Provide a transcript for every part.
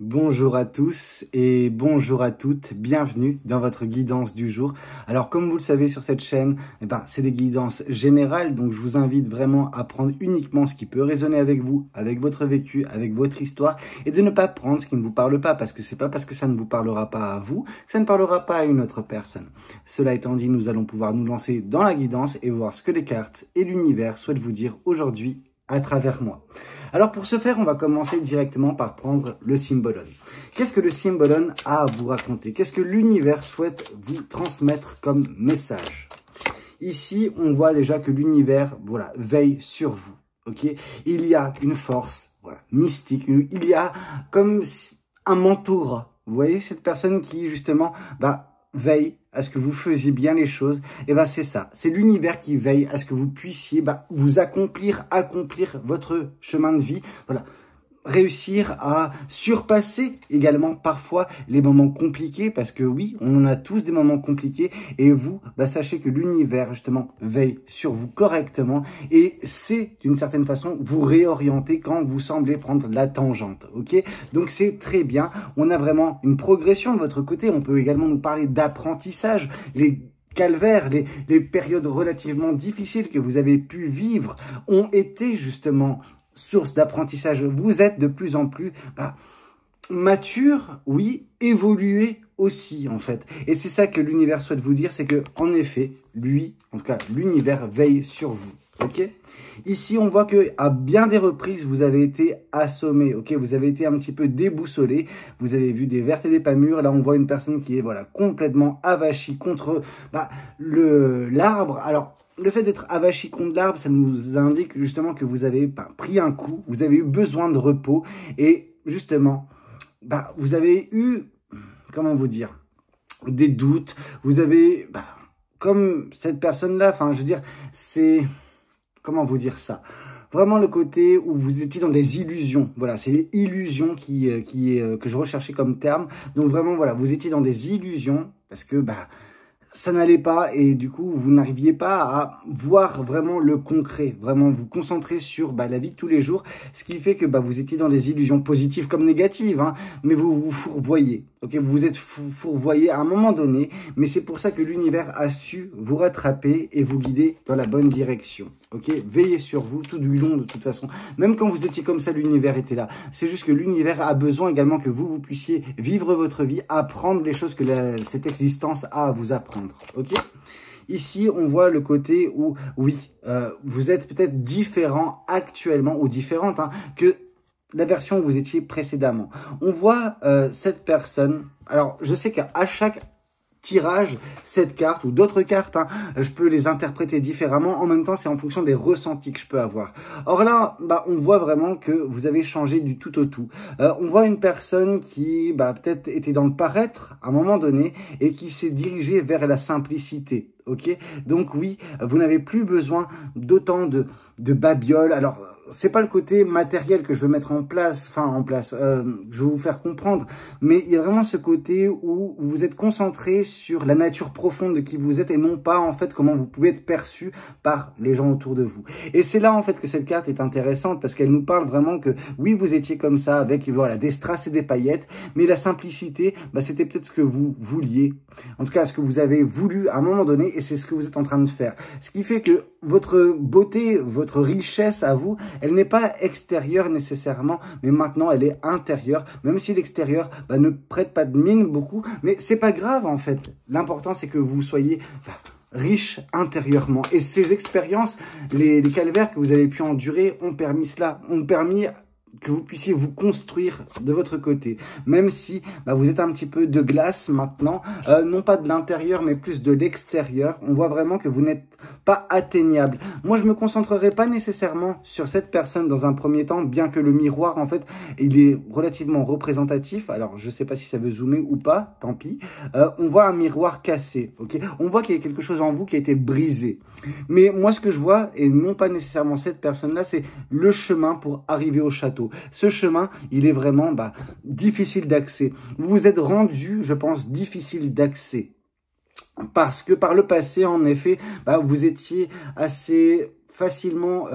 Bonjour à tous et bonjour à toutes, bienvenue dans votre guidance du jour. Alors comme vous le savez sur cette chaîne, c'est des guidances générales, donc je vous invite vraiment à prendre uniquement ce qui peut résonner avec vous, avec votre vécu, avec votre histoire, et de ne pas prendre ce qui ne vous parle pas, parce que c'est pas parce que ça ne vous parlera pas à vous, que ça ne parlera pas à une autre personne. Cela étant dit, nous allons pouvoir nous lancer dans la guidance et voir ce que les cartes et l'univers souhaitent vous dire aujourd'hui à travers moi. Alors pour ce faire, on va commencer directement par prendre le Symbolon. Qu'est-ce que le Symbolon a à vous raconter? Qu'est-ce que l'univers souhaite vous transmettre comme message? Ici, on voit déjà que l'univers, veille sur vous. Ok, il y a une force, mystique. Il y a comme un mentorat. Vous voyez cette personne qui justement, veille à ce que vous faisiez bien les choses, et c'est ça, c'est l'univers qui veille à ce que vous puissiez vous accomplir votre chemin de vie, réussir à surpasser également parfois les moments compliqués, parce que oui, on en a tous des moments compliqués, et vous, sachez que l'univers justement veille sur vous correctement, et c'est d'une certaine façon vous réorienter quand vous semblez prendre la tangente, ok? Donc c'est très bien, on a vraiment une progression de votre côté. On peut également nous parler d'apprentissage, les calvaires, les périodes relativement difficiles que vous avez pu vivre ont été justement source d'apprentissage. Vous êtes de plus en plus mature, oui, évolué aussi en fait. Et c'est ça que l'univers souhaite vous dire, c'est que en effet, l'univers veille sur vous. Ok. Ici, on voit que à bien des reprises, vous avez été assommé. Ok, vous avez été un petit peu déboussolé. Vous avez vu des vertes et des pas mûres. Là, on voit une personne qui est complètement avachie contre l'arbre. Alors, le fait d'être avachi contre l'arbre, ça nous indique justement que vous avez pris un coup, vous avez eu besoin de repos et justement, vous avez eu, comment vous dire, des doutes, vous avez, comme cette personne-là, c'est, comment vous dire ça, vraiment le côté où vous étiez dans des illusions. Voilà, c'est illusion que je recherchais comme terme. Donc vraiment, vous étiez dans des illusions parce que, ça n'allait pas et du coup, vous n'arriviez pas à voir vraiment le concret, vraiment vous concentrer sur la vie de tous les jours, ce qui fait que vous étiez dans des illusions positives comme négatives, hein, mais vous vous fourvoyez, ok, vous vous êtes fourvoyé à un moment donné, mais c'est pour ça que l'univers a su vous rattraper et vous guider dans la bonne direction, ok, veillez sur vous tout du long de toute façon, même quand vous étiez comme ça, l'univers était là, c'est juste que l'univers a besoin également que vous puissiez vivre votre vie, apprendre les choses que cette existence a à vous apprendre. Ok. Ici, on voit le côté où, oui, vous êtes peut-être différent actuellement ou différente que la version où vous étiez précédemment. On voit cette personne. Alors, je sais qu'à chaque tirage, cette carte ou d'autres cartes, je peux les interpréter différemment. En même temps, c'est en fonction des ressentis que je peux avoir. Or là, on voit vraiment que vous avez changé du tout au tout. On voit une personne qui peut-être était dans le paraître à un moment donné et qui s'est dirigée vers la simplicité. Ok, donc oui, vous n'avez plus besoin d'autant de babioles. Alors, c'est pas le côté matériel que je veux mettre en place, je vais vous faire comprendre, mais il y a vraiment ce côté où vous êtes concentré sur la nature profonde de qui vous êtes et non pas en fait comment vous pouvez être perçu par les gens autour de vous. Et c'est là en fait que cette carte est intéressante parce qu'elle nous parle vraiment que oui, vous étiez comme ça avec des strass et des paillettes, mais la simplicité, c'était peut-être ce que vous vouliez, en tout cas ce que vous avez voulu à un moment donné. Et c'est ce que vous êtes en train de faire. Ce qui fait que votre beauté, votre richesse à vous, elle n'est pas extérieure nécessairement, mais maintenant elle est intérieure, même si l'extérieur ne prête pas de mine beaucoup, mais c'est pas grave en fait. L'important c'est que vous soyez riche intérieurement. Et ces expériences, les calvaires que vous avez pu endurer ont permis cela, ont permis que vous puissiez vous construire de votre côté, même si vous êtes un petit peu de glace maintenant, non pas de l'intérieur mais plus de l'extérieur. On voit vraiment que vous n'êtes pas atteignable. Moi je me concentrerai pas nécessairement sur cette personne dans un premier temps, bien que le miroir en fait il est relativement représentatif. Alors je sais pas si ça veut zoomer ou pas, tant pis. On voit un miroir cassé, ok, on voit qu'il y a quelque chose en vous qui a été brisé, mais moi ce que je vois, et non pas nécessairement cette personne là, c'est le chemin pour arriver au château. Ce chemin, il est vraiment difficile d'accès. Vous vous êtes rendu, je pense, difficile d'accès. Parce que par le passé, en effet, vous étiez assez facilement,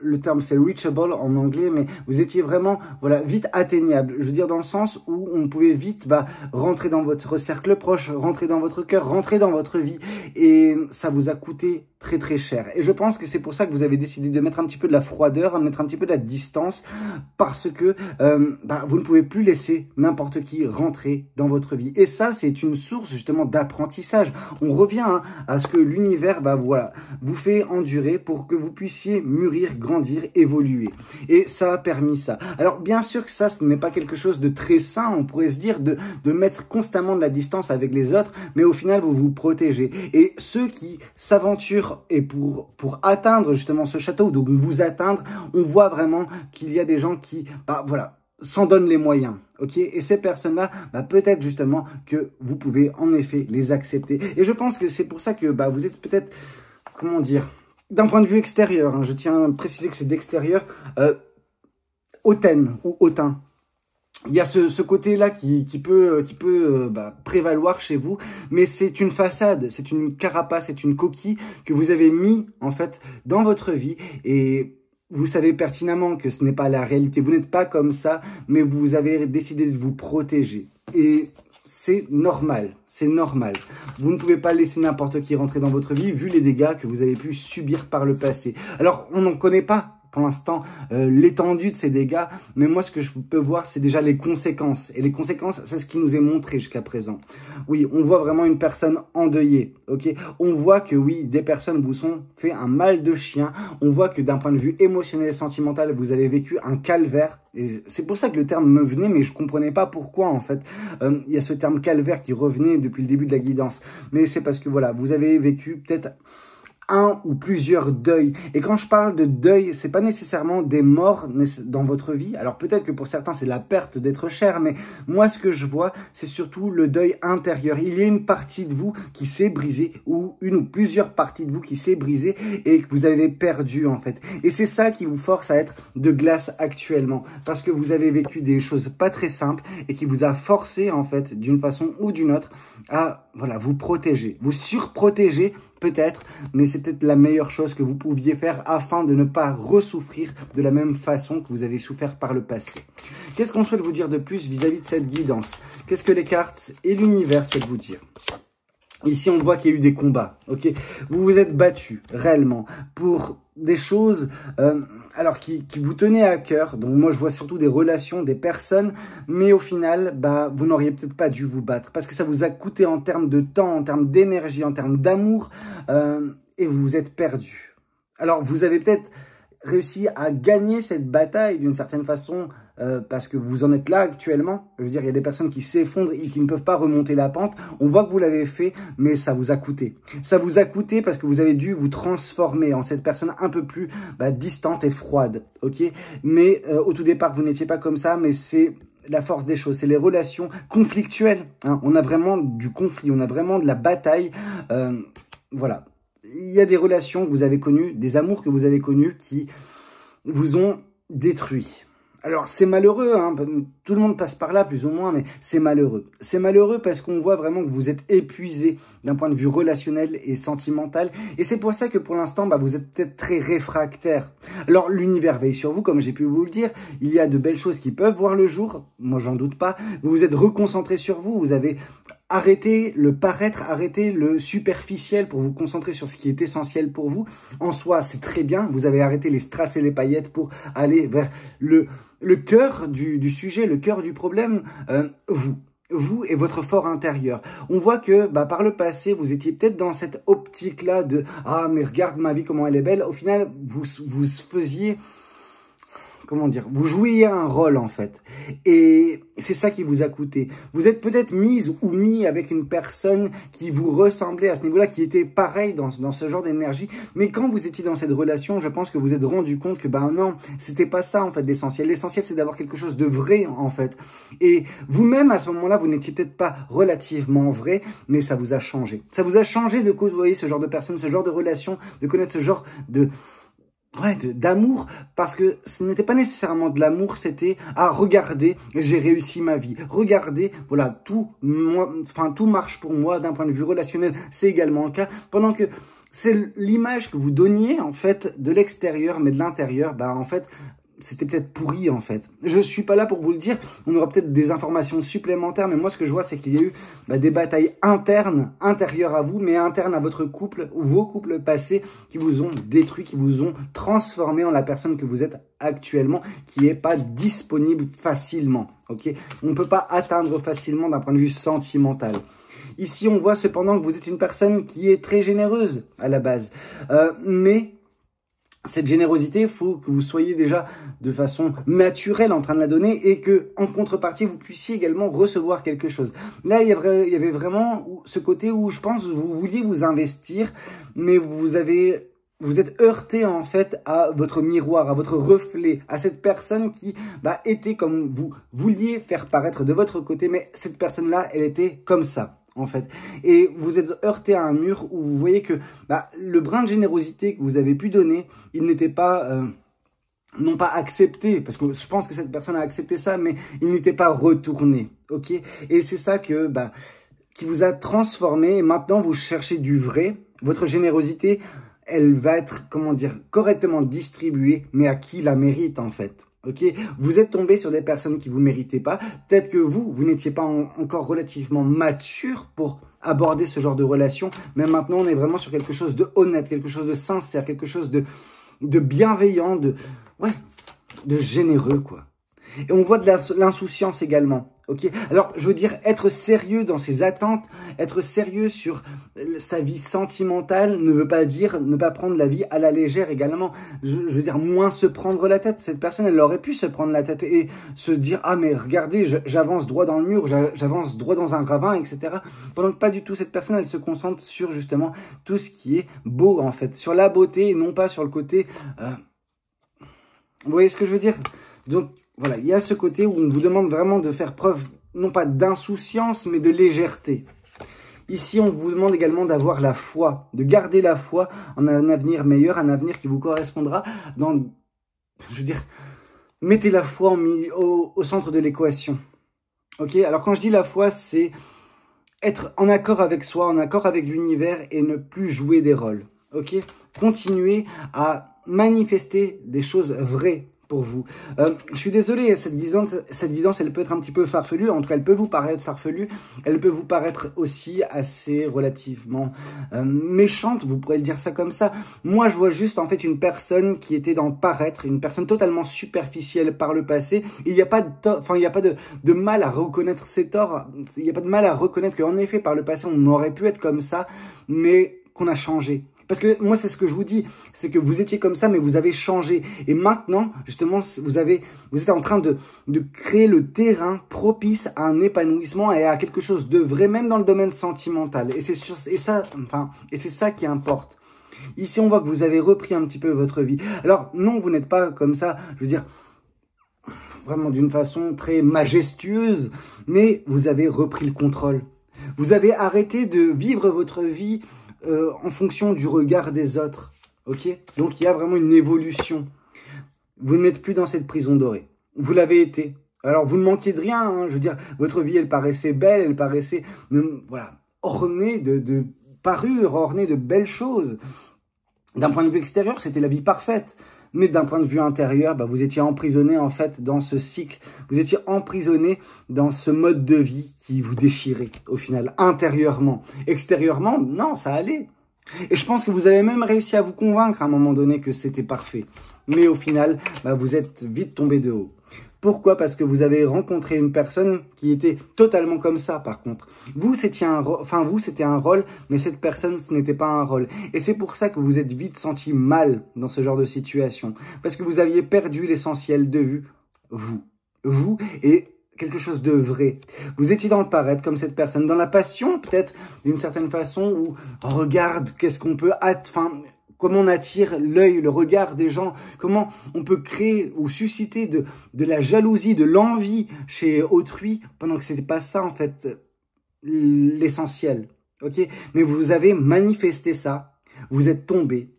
le terme c'est reachable en anglais, mais vous étiez vraiment voilà vite atteignable. Je veux dire dans le sens où on pouvait vite rentrer dans votre cercle proche, rentrer dans votre cœur, rentrer dans votre vie, et ça vous a coûté très très cher. Et je pense que c'est pour ça que vous avez décidé de mettre un petit peu de la froideur, de mettre un petit peu de la distance, parce que vous ne pouvez plus laisser n'importe qui rentrer dans votre vie. Et ça, c'est une source justement d'apprentissage. On revient à ce que l'univers voilà, vous fait endurer pour que vous puissiez mûrir, grandir, évoluer. Et ça a permis ça. Alors bien sûr que ça, ce n'est pas quelque chose de très sain, on pourrait se dire, de mettre constamment de la distance avec les autres, mais au final, vous vous protégez. Et ceux qui s'aventurent et pour atteindre justement ce château, donc vous atteindre, on voit vraiment qu'il y a des gens qui, voilà, s'en donnent les moyens, ok? Et ces personnes-là, peut-être justement que vous pouvez en effet les accepter. Et je pense que c'est pour ça que vous êtes peut-être, comment dire, d'un point de vue extérieur, je tiens à préciser que c'est d'extérieur, hautaine ou hautain. Il y a ce côté-là qui peut prévaloir chez vous, mais c'est une façade, c'est une carapace, c'est une coquille que vous avez mis en fait dans votre vie, et vous savez pertinemment que ce n'est pas la réalité. Vous n'êtes pas comme ça, mais vous avez décidé de vous protéger. Et c'est normal, c'est normal. Vous ne pouvez pas laisser n'importe qui rentrer dans votre vie, vu les dégâts que vous avez pu subir par le passé. Alors, on n'en connaît pas pour l'instant l'étendue de ces dégâts, mais moi ce que je peux voir, c'est déjà les conséquences. Et les conséquences, c'est ce qui nous est montré jusqu'à présent. Oui, on voit vraiment une personne endeuillée, ok? On voit que oui, des personnes vous ont fait un mal de chien. On voit que d'un point de vue émotionnel et sentimental, vous avez vécu un calvaire. Et c'est pour ça que le terme me venait, mais je comprenais pas pourquoi en fait. Il y a ce terme calvaire qui revenait depuis le début de la guidance. Mais c'est parce que voilà, vous avez vécu peut-être un ou plusieurs deuils. Et quand je parle de deuil, c'est pas nécessairement des morts dans votre vie. Alors peut-être que pour certains, c'est la perte d'être cher, mais moi, ce que je vois, c'est surtout le deuil intérieur. Il y a une partie de vous qui s'est brisée, ou une ou plusieurs parties de vous qui s'est brisée et que vous avez perdu, en fait. Et c'est ça qui vous force à être de glace actuellement, parce que vous avez vécu des choses pas très simples et qui vous a forcé, en fait, d'une façon ou d'une autre, à, voilà, vous protéger, vous surprotéger, peut-être, mais c'est peut-être la meilleure chose que vous pouviez faire afin de ne pas ressouffrir de la même façon que vous avez souffert par le passé. Qu'est-ce qu'on souhaite vous dire de plus vis-à-vis de cette guidance? Qu'est-ce que les cartes et l'univers souhaitent vous dire? Ici, on voit qu'il y a eu des combats, ok? Vous vous êtes battu réellement pour des choses alors qui vous tenaient à cœur. Donc moi, je vois surtout des relations, des personnes, mais au final, vous n'auriez peut-être pas dû vous battre parce que ça vous a coûté en termes de temps, en termes d'énergie, en termes d'amour, et vous vous êtes perdu. Alors, vous avez peut-être réussi à gagner cette bataille d'une certaine façon parce que vous en êtes là actuellement. Je veux dire, il y a des personnes qui s'effondrent et qui ne peuvent pas remonter la pente. On voit que vous l'avez fait, mais ça vous a coûté. Ça vous a coûté parce que vous avez dû vous transformer en cette personne un peu plus distante et froide, ok? Mais au tout départ, vous n'étiez pas comme ça, mais c'est la force des choses, c'est les relations conflictuelles. Hein. On a vraiment du conflit, on a vraiment de la bataille. Voilà. Il y a des relations que vous avez connues, des amours que vous avez connus qui vous ont détruit. Alors, c'est malheureux, hein, tout le monde passe par là, plus ou moins, mais c'est malheureux. C'est malheureux parce qu'on voit vraiment que vous êtes épuisé d'un point de vue relationnel et sentimental. Et c'est pour ça que pour l'instant, vous êtes peut-être très réfractaire. Alors, l'univers veille sur vous, comme j'ai pu vous le dire. Il y a de belles choses qui peuvent voir le jour. Moi, j'en doute pas. Vous vous êtes reconcentré sur vous. Vous avez arrêté le paraître, arrêtez le superficiel pour vous concentrer sur ce qui est essentiel pour vous. En soi, c'est très bien. Vous avez arrêté les strass et les paillettes pour aller vers le cœur du sujet, le cœur du problème, vous et votre fort intérieur. On voit que par le passé, vous étiez peut-être dans cette optique-là de « Ah, mais regarde ma vie, comment elle est belle ». Au final, vous faisiez... Comment dire, vous jouiez un rôle en fait, et c'est ça qui vous a coûté. Vous êtes peut-être mise ou mis avec une personne qui vous ressemblait à ce niveau-là, qui était pareil dans ce genre d'énergie, mais quand vous étiez dans cette relation, je pense que vous êtes rendu compte que non, c'était pas ça en fait l'essentiel. L'essentiel c'est d'avoir quelque chose de vrai en fait, et vous-même à ce moment-là, vous n'étiez peut-être pas relativement vrai, mais ça vous a changé. Ça vous a changé de côtoyer ce genre de personne, ce genre de relation, de connaître ce genre d'amour, parce que ce n'était pas nécessairement de l'amour, c'était « Ah, regardez, j'ai réussi ma vie. Regardez, voilà, tout marche pour moi d'un point de vue relationnel. » C'est également le cas. Pendant que c'est l'image que vous donniez, en fait, de l'extérieur, mais de l'intérieur, bah, en fait, c'était peut-être pourri, en fait. Je suis pas là pour vous le dire. On aura peut-être des informations supplémentaires, mais moi, ce que je vois, c'est qu'il y a eu des batailles internes, intérieures à vous, mais internes à votre couple, ou vos couples passés, qui vous ont détruit, qui vous ont transformé en la personne que vous êtes actuellement, qui n'est pas disponible facilement. Ok, on ne peut pas atteindre facilement d'un point de vue sentimental. Ici, on voit cependant que vous êtes une personne qui est très généreuse à la base, mais cette générosité, il faut que vous soyez déjà de façon naturelle en train de la donner et que, en contrepartie, vous puissiez également recevoir quelque chose. Là, il y avait vraiment ce côté où je pense que vous vouliez vous investir, mais vous êtes heurté en fait à votre miroir, à votre reflet, à cette personne qui était comme vous vouliez faire paraître de votre côté, mais cette personne-là, elle était comme ça. En fait, et vous êtes heurté à un mur où vous voyez que le brin de générosité que vous avez pu donner, il n'était pas, non pas accepté, parce que je pense que cette personne a accepté ça, mais il n'était pas retourné, ok? Et c'est ça que, qui vous a transformé, et maintenant vous cherchez du vrai. Votre générosité, elle va être, comment dire, correctement distribuée, mais à qui la mérite en fait. Ok, vous êtes tombé sur des personnes qui vous méritaient pas. Peut-être que vous n'étiez pas encore relativement mature pour aborder ce genre de relation. Mais maintenant, on est vraiment sur quelque chose de honnête, quelque chose de sincère, quelque chose de bienveillant, de généreux, quoi. Et on voit de l'insouciance également. Ok, alors je veux dire, être sérieux dans ses attentes, être sérieux sur sa vie sentimentale ne veut pas dire ne pas prendre la vie à la légère également. Je veux dire, moins se prendre la tête. Cette personne, elle aurait pu se prendre la tête et se dire « Ah mais regardez, j'avance droit dans le mur, j'avance droit dans un ravin, etc. » Pendant que pas du tout, cette personne, elle se concentre sur justement tout ce qui est beau en fait, sur la beauté et non pas sur le côté... Vous voyez ce que je veux dire? Donc, voilà, il y a ce côté où on vous demande vraiment de faire preuve, non pas d'insouciance, mais de légèreté. Ici, on vous demande également d'avoir la foi, de garder la foi en un avenir meilleur, un avenir qui vous correspondra dans... Je veux dire, mettez la foi au centre de l'équation. Ok? Alors, quand je dis la foi, c'est être en accord avec soi, en accord avec l'univers et ne plus jouer des rôles. Ok? Continuez à manifester des choses vraies pour vous. Je suis désolé, cette guidance, elle peut être un petit peu farfelue. En tout cas, elle peut vous paraître farfelue. Elle peut vous paraître aussi assez relativement méchante. Vous pourrez le dire ça comme ça. Moi, je vois juste en fait une personne qui était dans le paraître, une personne totalement superficielle par le passé. Il n'y a pas de mal à reconnaître ses torts. Il n'y a pas de mal à reconnaître qu'en effet, par le passé, on aurait pu être comme ça, mais qu'on a changé. Parce que moi, c'est ce que je vous dis, c'est que vous étiez comme ça, mais vous avez changé. Et maintenant, justement, vous êtes en train de créer le terrain propice à un épanouissement et à quelque chose de vrai, même dans le domaine sentimental. Et c'est ça qui importe. Ici, on voit que vous avez repris un petit peu votre vie. Alors, non, vous n'êtes pas comme ça, je veux dire, vraiment d'une façon très majestueuse, mais vous avez repris le contrôle. Vous avez arrêté de vivre votre vie en fonction du regard des autres, ok? Donc, il y a vraiment une évolution. Vous n'êtes plus dans cette prison dorée. Vous l'avez été. Alors, vous ne manquiez de rien, hein, je veux dire, votre vie, elle paraissait belle, elle paraissait, ornée de parures, ornée de belles choses. D'un point de vue extérieur, c'était la vie parfaite. Mais d'un point de vue intérieur, vous étiez emprisonné en fait dans ce cycle. Vous étiez emprisonné dans ce mode de vie qui vous déchirait au final, intérieurement. Extérieurement, non, ça allait. Et je pense que vous avez même réussi à vous convaincre à un moment donné que c'était parfait. Mais au final, vous êtes vite tombé de haut. Pourquoi? Parce que vous avez rencontré une personne qui était totalement comme ça, par contre. Vous, c'était un rôle, mais cette personne, ce n'était pas un rôle. Et c'est pour ça que vous êtes vite senti mal dans ce genre de situation. Parce que vous aviez perdu l'essentiel de vue. Vous et quelque chose de vrai. Vous étiez dans le paraître comme cette personne. Dans la passion, peut-être, d'une certaine façon, où on regarde qu'est-ce qu'on peut... Comment on attire l'œil, le regard des gens, comment on peut créer ou susciter de la jalousie, de l'envie chez autrui, pendant que ce n'était pas ça, en fait, l'essentiel. Ok? Mais vous avez manifesté ça, vous êtes tombé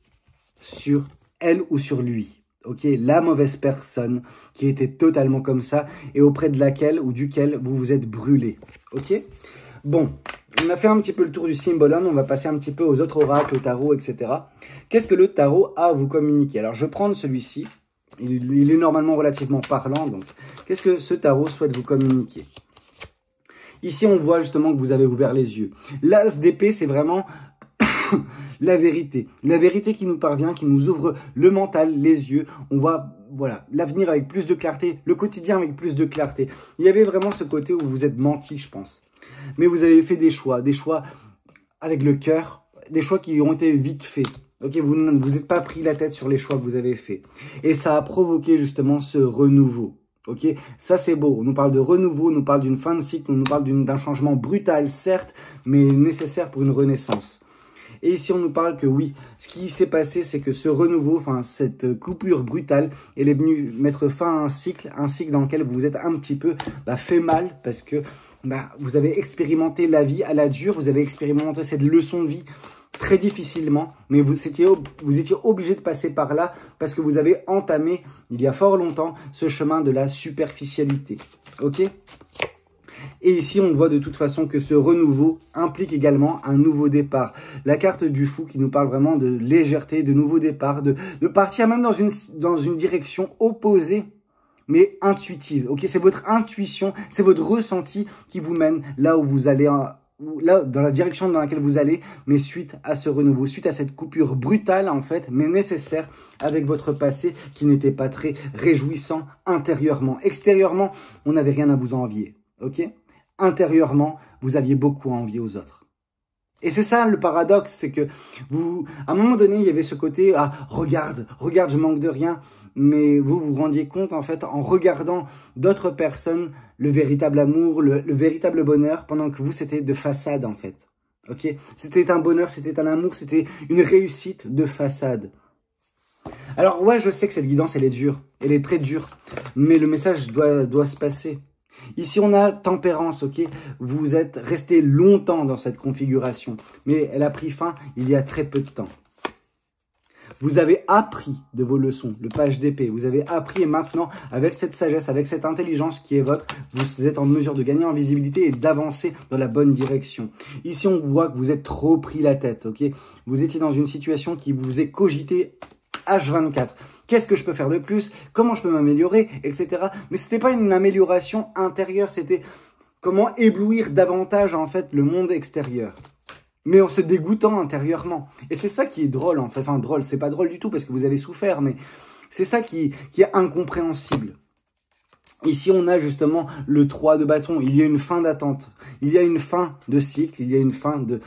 sur elle ou sur lui. Ok? La mauvaise personne qui était totalement comme ça et auprès de laquelle ou duquel vous vous êtes brûlé. Ok? Bon, on a fait un petit peu le tour du Symbolon, on va passer un petit peu aux autres oracles, au tarot, etc. Qu'est-ce que le tarot a à vous communiquer? Alors, je vais prendre celui-ci. Il est normalement relativement parlant, donc qu'est-ce que ce tarot souhaite vous communiquer? Ici, on voit justement que vous avez ouvert les yeux. L'as d'épée, c'est vraiment la vérité. La vérité qui nous parvient, qui nous ouvre le mental, les yeux. On voit, voilà, l'avenir avec plus de clarté, le quotidien avec plus de clarté. Il y avait vraiment ce côté où vous êtes menti, je pense. Mais vous avez fait des choix avec le cœur, des choix qui ont été vite faits. Ok, vous n'êtes pas pris la tête sur les choix que vous avez faits. Et ça a provoqué justement ce renouveau. Ok, ça c'est beau. On nous parle de renouveau, on nous parle d'une fin de cycle, on nous parle d'un changement brutal, certes, mais nécessaire pour une renaissance. Et ici, on nous parle que oui, ce qui s'est passé, c'est que ce renouveau, enfin cette coupure brutale, elle est venue mettre fin à un cycle dans lequel vous vous êtes un petit peu fait mal parce que vous avez expérimenté la vie à la dure, vous avez expérimenté cette leçon de vie très difficilement, mais vous étiez obligé de passer par là parce que vous avez entamé, il y a fort longtemps, ce chemin de la superficialité. Ok ? Et ici, on voit de toute façon que ce renouveau implique également un nouveau départ. La carte du fou qui nous parle vraiment de légèreté, de nouveau départ, de partir même dans une direction opposée, mais intuitive. Ok, c'est votre intuition, c'est votre ressenti qui vous mène là où vous allez, là, dans la direction dans laquelle vous allez, mais suite à ce renouveau, suite à cette coupure brutale en fait, mais nécessaire avec votre passé qui n'était pas très réjouissant intérieurement. Extérieurement, on n'avait rien à vous envier. Ok ? Intérieurement, vous aviez beaucoup à envier aux autres. Et c'est ça le paradoxe, c'est que à un moment donné, il y avait ce côté, regarde, je manque de rien. Mais vous vous rendiez compte, en fait, en regardant d'autres personnes, le véritable amour, le véritable bonheur, pendant que vous, c'était de façade, en fait. Ok ? C'était un bonheur, c'était un amour, c'était une réussite de façade. Alors, ouais, je sais que cette guidance, elle est dure, elle est très dure, mais le message doit se passer. Ici, on a tempérance, ok? Vous êtes resté longtemps dans cette configuration, mais elle a pris fin il y a très peu de temps. Vous avez appris de vos leçons, le page d'épée. Vous avez appris et maintenant, avec cette sagesse, avec cette intelligence qui est votre, vous êtes en mesure de gagner en visibilité et d'avancer dans la bonne direction. Ici, on voit que vous êtes trop pris la tête, ok? Vous étiez dans une situation qui vous est cogitée H24. Qu'est-ce que je peux faire de plus? Comment je peux m'améliorer? Etc. Mais c'était pas une amélioration intérieure, c'était comment éblouir davantage en fait le monde extérieur. Mais en se dégoûtant intérieurement. Et c'est ça qui est drôle en fait. Enfin drôle, c'est pas drôle du tout parce que vous avez souffert, mais c'est ça qui est incompréhensible. Ici, on a justement le 3 de bâton. Il y a une fin d'attente. Il y a une fin de cycle. Il y a une fin de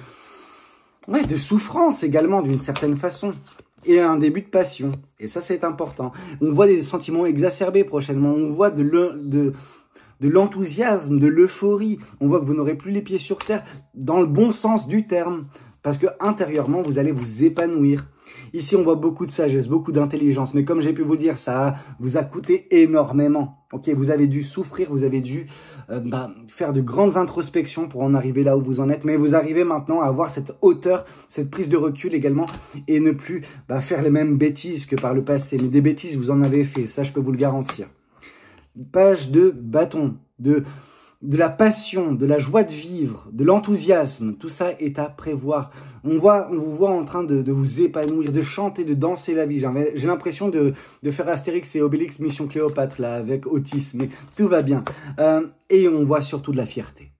souffrance également d'une certaine façon. Et un début de passion. Et ça, c'est important. On voit des sentiments exacerbés prochainement. On voit de l'enthousiasme, de l'euphorie. On voit que vous n'aurez plus les pieds sur terre dans le bon sens du terme. Parce que intérieurement, vous allez vous épanouir. Ici, on voit beaucoup de sagesse, beaucoup d'intelligence. Mais comme j'ai pu vous dire, ça vous a coûté énormément. Ok, vous avez dû souffrir, vous avez dû faire de grandes introspections pour en arriver là où vous en êtes. Mais vous arrivez maintenant à avoir cette hauteur, cette prise de recul également. Et ne plus faire les mêmes bêtises que par le passé. Mais des bêtises, vous en avez fait. Ça, je peux vous le garantir. Page de bâton, de la passion, de la joie de vivre, de l'enthousiasme, tout ça est à prévoir. On vous voit en train de vous épanouir, de chanter, de danser la vie. J'ai l'impression de faire Astérix et Obélix Mission Cléopâtre là avec Otis, mais tout va bien. Et on voit surtout de la fierté.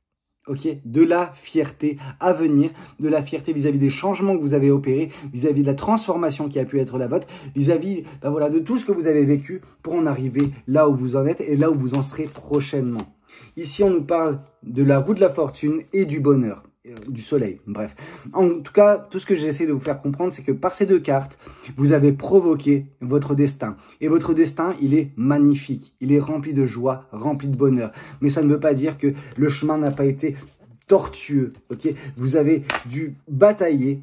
Ok, de la fierté à venir, de la fierté vis-à-vis des changements que vous avez opérés, vis-à-vis de la transformation qui a pu être la vôtre, vis-à-vis de tout ce que vous avez vécu pour en arriver là où vous en êtes et là où vous en serez prochainement. Ici, on nous parle de la roue de la fortune et du bonheur, du soleil, bref. En tout cas, tout ce que j'essaie de vous faire comprendre, c'est que par ces deux cartes, vous avez provoqué votre destin. Et votre destin, il est magnifique, il est rempli de joie, rempli de bonheur. Mais ça ne veut pas dire que le chemin n'a pas été tortueux, ok? Vous avez dû batailler.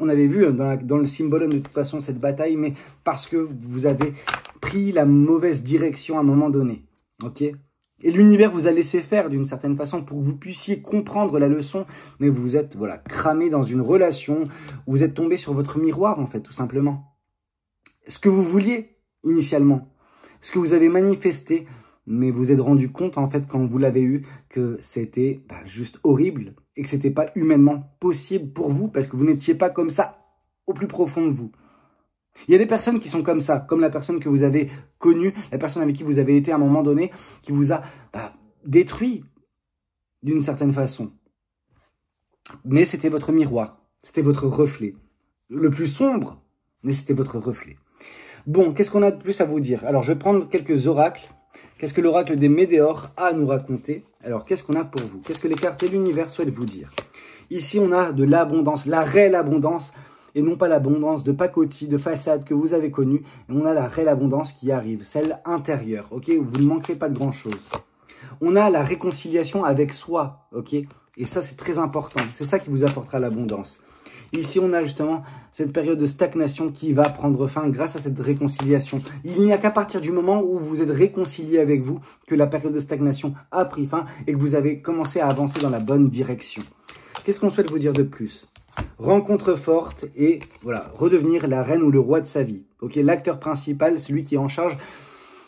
On avait vu dans le Symbolon de toute façon cette bataille, mais parce que vous avez pris la mauvaise direction à un moment donné, ok? Et l'univers vous a laissé faire d'une certaine façon pour que vous puissiez comprendre la leçon, mais vous êtes cramé dans une relation, vous êtes tombé sur votre miroir en fait, tout simplement. Ce que vous vouliez initialement, ce que vous avez manifesté, mais vous êtes rendu compte, en fait, quand vous l'avez eu, que c'était juste horrible et que c'était pas humainement possible pour vous parce que vous n'étiez pas comme ça au plus profond de vous. Il y a des personnes qui sont comme ça, comme la personne que vous avez connue, la personne avec qui vous avez été à un moment donné, qui vous a détruit d'une certaine façon. Mais c'était votre miroir, c'était votre reflet. Le plus sombre, mais c'était votre reflet. Bon, qu'est-ce qu'on a de plus à vous dire? Alors, je vais prendre quelques oracles. Qu'est-ce que l'oracle des Médéors a à nous raconter? Alors, qu'est-ce qu'on a pour vous? Qu'est-ce que les cartes et l'univers souhaitent vous dire? Ici, on a de l'abondance, la réelle abondance, et non pas l'abondance de pacotille, de façade que vous avez connue. On a la réelle abondance qui arrive, celle intérieure, ok? Vous ne manquerez pas de grand-chose. On a la réconciliation avec soi, ok? Et ça, c'est très important. C'est ça qui vous apportera l'abondance. Ici, on a justement cette période de stagnation qui va prendre fin grâce à cette réconciliation. Il n'y a qu'à partir du moment où vous êtes réconcilié avec vous que la période de stagnation a pris fin et que vous avez commencé à avancer dans la bonne direction. Qu'est-ce qu'on souhaite vous dire de plus? Rencontre forte et voilà, redevenir la reine ou le roi de sa vie. Ok, l'acteur principal, celui qui est en charge.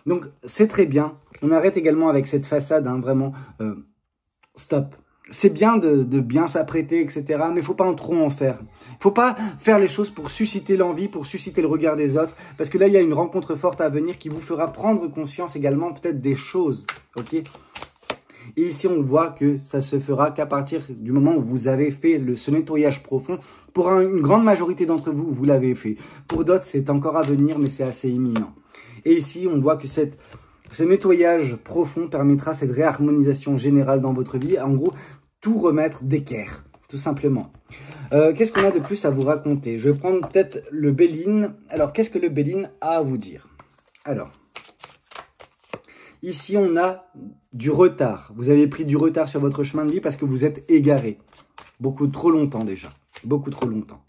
Donc, c'est très bien. On arrête également avec cette façade, hein, vraiment, stop. C'est bien de bien s'apprêter, etc. Mais il ne faut pas trop en faire. Il ne faut pas faire les choses pour susciter l'envie, pour susciter le regard des autres. Parce que là, il y a une rencontre forte à venir qui vous fera prendre conscience également peut-être des choses. Ok ? Et ici, on voit que ça se fera qu'à partir du moment où vous avez fait ce nettoyage profond. Pour une grande majorité d'entre vous, vous l'avez fait. Pour d'autres, c'est encore à venir, mais c'est assez imminent. Et ici, on voit que ce nettoyage profond permettra cette réharmonisation générale dans votre vie. En gros, tout remettre d'équerre, tout simplement. Qu'est-ce qu'on a de plus à vous raconter? Je vais prendre peut-être le Béline. Alors, qu'est-ce que le Béline a à vous dire? Alors, ici, on a du retard. Vous avez pris du retard sur votre chemin de vie parce que vous êtes égaré. Beaucoup trop longtemps déjà. Beaucoup trop longtemps.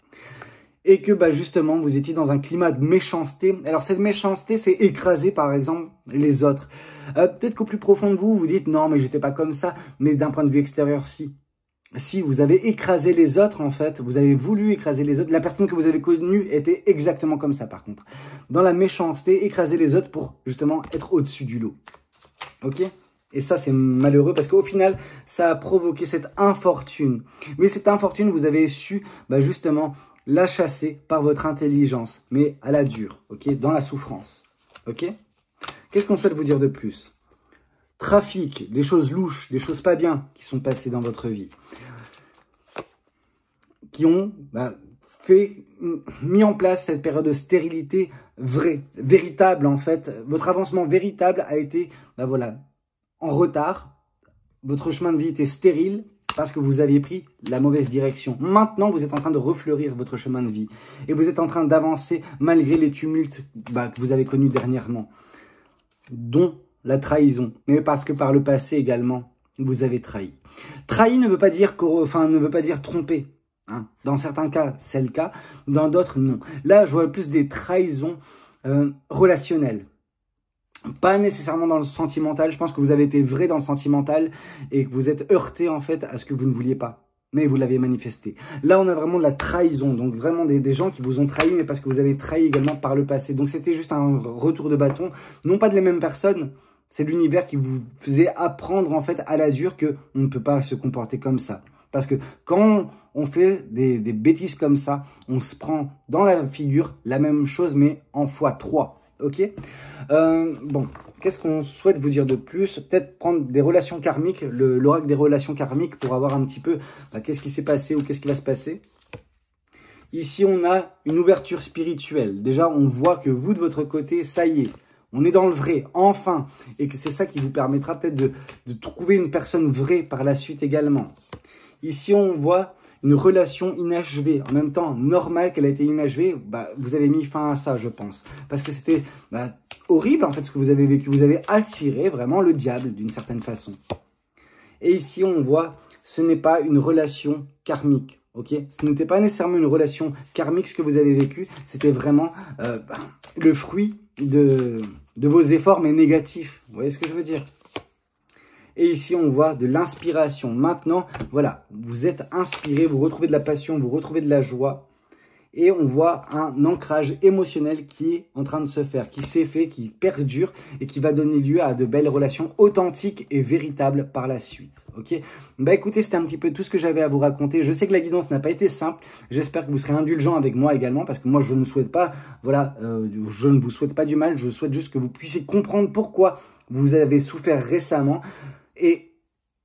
Et que justement, vous étiez dans un climat de méchanceté. Alors, cette méchanceté, c'est écraser, par exemple, les autres. Peut-être qu'au plus profond de vous, vous dites, non, mais j'étais pas comme ça. Mais d'un point de vue extérieur, si. Si vous avez écrasé les autres, en fait, vous avez voulu écraser les autres. La personne que vous avez connue était exactement comme ça, par contre. Dans la méchanceté, écraser les autres pour, justement, être au-dessus du lot. Ok ? Et ça, c'est malheureux parce qu'au final, ça a provoqué cette infortune. Mais cette infortune, vous avez su, justement, la chasser par votre intelligence, mais à la dure, ok, dans la souffrance, ok. Qu'est-ce qu'on souhaite vous dire de plus? Trafic, des choses louches, des choses pas bien qui sont passées dans votre vie, qui ont mis en place cette période de stérilité vraie, véritable en fait. Votre avancement véritable a été, en retard. Votre chemin de vie était stérile. Parce que vous aviez pris la mauvaise direction. Maintenant, vous êtes en train de refleurir votre chemin de vie. Et vous êtes en train d'avancer malgré les tumultes que vous avez connus dernièrement. Dont la trahison. Mais parce que par le passé également, vous avez trahi. Trahi ne veut pas dire, tromper. Hein. Dans certains cas, c'est le cas. Dans d'autres, non. Là, je vois plus des trahisons relationnelles. Pas nécessairement dans le sentimental, je pense que vous avez été vrai dans le sentimental et que vous êtes heurté en fait à ce que vous ne vouliez pas. Mais vous l'avez manifesté. Là, on a vraiment de la trahison, donc vraiment des gens qui vous ont trahi, mais parce que vous avez trahi également par le passé. Donc c'était juste un retour de bâton, non pas de les mêmes personnes, c'est l'univers qui vous faisait apprendre en fait à la dure qu'on ne peut pas se comporter comme ça. Parce que quand on fait des bêtises comme ça, on se prend dans la figure la même chose, mais en x3. Ok, bon, qu'est-ce qu'on souhaite vous dire de plus? Peut-être prendre des relations karmiques, l'oracle des relations karmiques pour avoir un petit peu qu'est-ce qui s'est passé ou qu'est-ce qui va se passer. Ici, on a une ouverture spirituelle. Déjà, on voit que vous, de votre côté, ça y est, on est dans le vrai, enfin. Et que c'est ça qui vous permettra peut-être de trouver une personne vraie par la suite également. Ici, on voit une relation inachevée, en même temps normal qu'elle a été inachevée, vous avez mis fin à ça, je pense. Parce que c'était horrible, en fait, ce que vous avez vécu. Vous avez attiré vraiment le diable, d'une certaine façon. Et ici, on voit, ce n'est pas une relation karmique, ok? Ce n'était pas nécessairement une relation karmique, ce que vous avez vécu. C'était vraiment le fruit de vos efforts, mais négatifs. Vous voyez ce que je veux dire? Et ici, on voit de l'inspiration. Maintenant, voilà, vous êtes inspiré, vous retrouvez de la passion, vous retrouvez de la joie. et on voit un ancrage émotionnel qui est en train de se faire, qui s'est fait, qui perdure et qui va donner lieu à de belles relations authentiques et véritables par la suite. Ok, bah écoutez, c'était un petit peu tout ce que j'avais à vous raconter. Je sais que la guidance n'a pas été simple. J'espère que vous serez indulgents avec moi également, parce que moi je ne souhaite pas, voilà, je ne vous souhaite pas du mal. Je souhaite juste que vous puissiez comprendre pourquoi vous avez souffert récemment et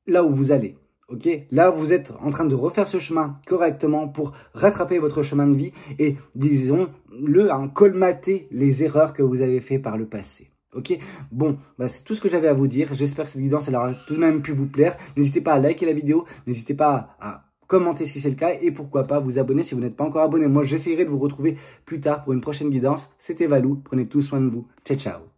là où vous allez. Ok, là vous êtes en train de refaire ce chemin correctement pour rattraper votre chemin de vie et, disons-le, colmater les erreurs que vous avez fait par le passé. Ok, bon, bah c'est tout ce que j'avais à vous dire. J'espère que cette guidance elle aura tout de même pu vous plaire. N'hésitez pas à liker la vidéo, n'hésitez pas à commenter si c'est le cas et pourquoi pas vous abonner si vous n'êtes pas encore abonné. Moi j'essaierai de vous retrouver plus tard pour une prochaine guidance. C'était Valou, prenez tout soin de vous. Ciao ciao.